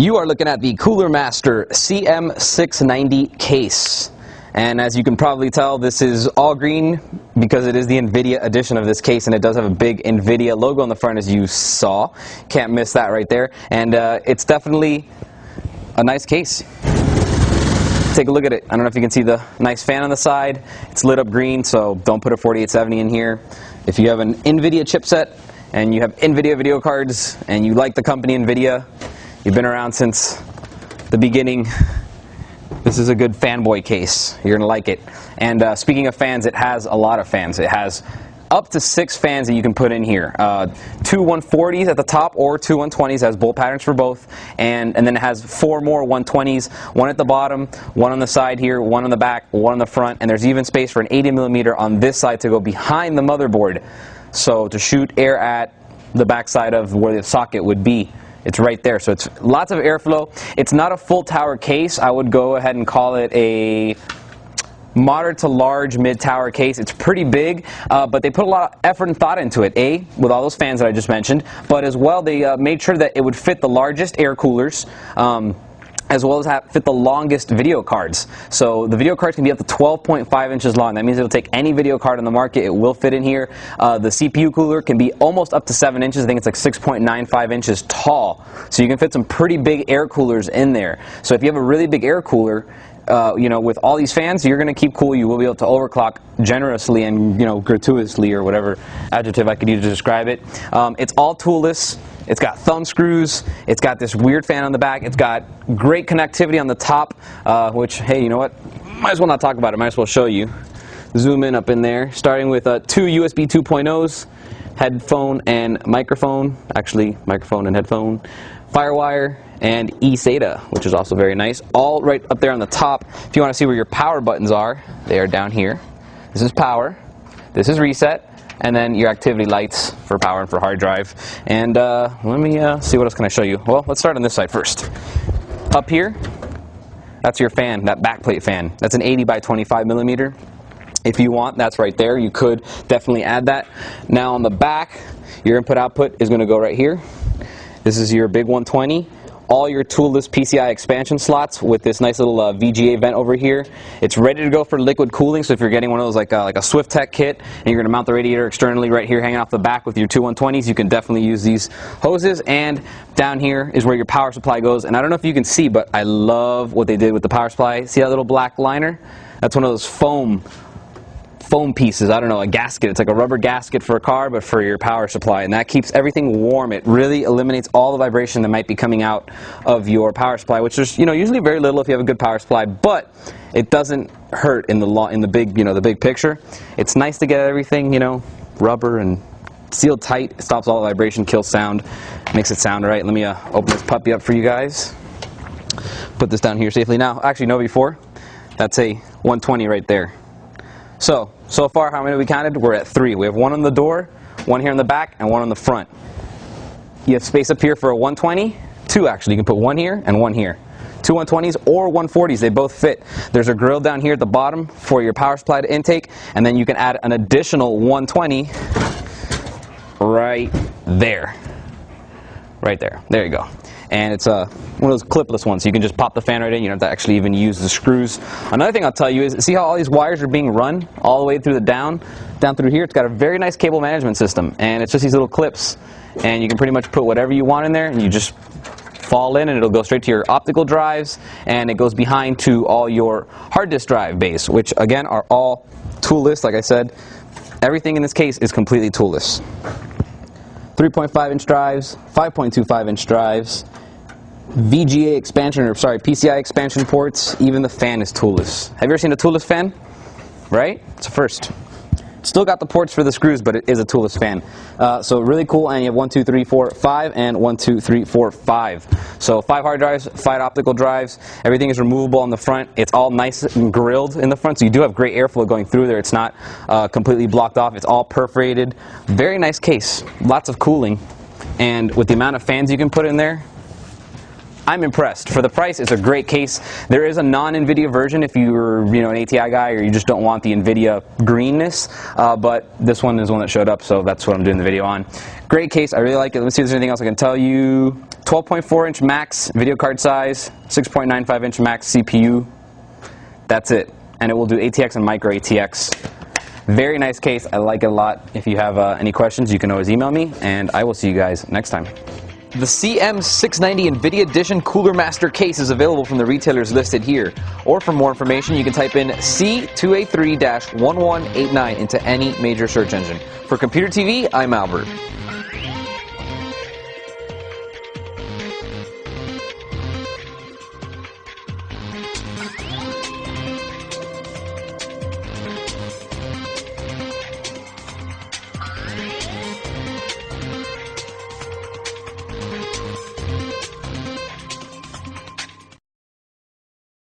You are looking at the Cooler Master CM690 case. And as you can probably tell, this is all green because it is the NVIDIA edition of this case, and it does have a big NVIDIA logo on the front, as you saw. Can't miss that right there. And it's definitely a nice case. Take a look at it. I don't know if you can see the nice fan on the side. It's lit up green, so don't put a 4870 in here. If you have an NVIDIA chipset and you have NVIDIA video cards and you like the company NVIDIA, you've been around since the beginning, this is a good fanboy case. You're going to like it. And speaking of fans, it has a lot of fans. It has up to 6 fans that you can put in here. 2 140s at the top or 2 120s. It has bolt patterns for both. And then it has 4 more 120s. 1 at the bottom, 1 on the side here, 1 on the back, 1 on the front. And there's even space for an 80mm on this side to go behind the motherboard. So to shoot air at the back side of where the socket would be. It's right there, so it's lots of airflow. It's not a full tower case. I would go ahead and call it a moderate to large mid-tower case. It's pretty big, but they put a lot of effort and thought into it. With all those fans that I just mentioned, but as well they made sure that it would fit the largest air coolers, as well as fit the longest video cards. So the video cards can be up to 12.5 inches long. That means it'll take any video card on the market. It will fit in here. The CPU cooler can be almost up to 7 inches. I think it's like 6.95 inches tall. So you can fit some pretty big air coolers in there. So if you have a really big air cooler, with all these fans, you're going to keep cool. You will be able to overclock generously and, gratuitously, or whatever adjective I could use to describe it. It's all toolless. It's got thumb screws. It's got this weird fan on the back. It's got great connectivity on the top, which, hey, you know what? Might as well not talk about it. Might as well show you. Zoom in up in there, starting with 2 USB 2.0s, headphone and microphone. Actually, microphone and headphone. Firewire and eSATA, which is also very nice. All right up there on the top. If you want to see where your power buttons are, they are down here. This is power. This is reset. And then your activity lights for power and for hard drive. And let me see, what else can I show you? Well, let's start on this side first. Up here, that's your fan, that backplate fan. That's an 80 by 25mm. If you want, that's right there. You could definitely add that. Now on the back, your input-output is going to go right here. This is your big 120. All your toolless PCI expansion slots with this nice little VGA vent over here. It's ready to go for liquid cooling, so if you're getting one of those like a SwiftTech kit and you're going to mount the radiator externally right here hanging off the back with your 2 120s, you can definitely use these hoses. And down here is where your power supply goes. And I don't know if you can see, but I love what they did with the power supply. See that little black liner? That's one of those foam pieces. I don't know, a gasket. It's like a rubber gasket for a car, but for your power supply, and that keeps everything warm. It really eliminates all the vibration that might be coming out of your power supply, which is usually very little if you have a good power supply, but it doesn't hurt in the big the big picture. It's nice to get everything rubber and sealed tight. It stops all the vibration, kills sound, makes it sound right. Let me open this puppy up for you guys. Put this down here safely. Now, actually, no, before that's a 120 right there. So far, how many we counted? We're at 3. We have 1 on the door, 1 here in the back, and 1 on the front. You have space up here for a 120. 2 actually. You can put 1 here and 1 here. 2 120s or 140s. They both fit. There's a grill down here at the bottom for your power supply to intake, and then you can add an additional 120 right there. Right there. There you go. And it's one of those clipless ones, so you can just pop the fan right in. You don't have to actually even use the screws. Another thing I'll tell you is, see how all these wires are being run all the way through the down through here? It's got a very nice cable management system, and it's just these little clips, and you can pretty much put whatever you want in there, and you just fall in, and it'll go straight to your optical drives, and it goes behind to all your hard disk drive base, which again are all toolless. Like I said, everything in this case is completely toolless. 3.5-inch drives, 5.25-inch drives, VGA expansion, PCI expansion ports. Even the fan is toolless. Have you ever seen a toolless fan? Right? It's a first. Still got the ports for the screws, but it is a toolless fan. So really cool. And you have 1, 2, 3, 4, 5, and 1, 2, 3, 4, 5. So 5 hard drives, 5 optical drives. Everything is removable on the front. It's all nice and grilled in the front, so you do have great airflow going through there. It's not completely blocked off. It's all perforated. Very nice case. Lots of cooling. And with the amount of fans you can put in there, I'm impressed. For the price, it's a great case. There is a non-NVIDIA version if you're an ATI guy or you just don't want the NVIDIA greenness, but this one is one that showed up, so that's what I'm doing the video on. Great case. I really like it. Let me see if there's anything else I can tell you. 12.4-inch max video card size, 6.95-inch max CPU. That's it. And it will do ATX and micro ATX. Very nice case. I like it a lot. If you have any questions, you can always email me, and I will see you guys next time. The CM690 NVIDIA Edition Cooler Master case is available from the retailers listed here. Or for more information, you can type in C283-1189 into any major search engine. For Computer TV, I'm Albert.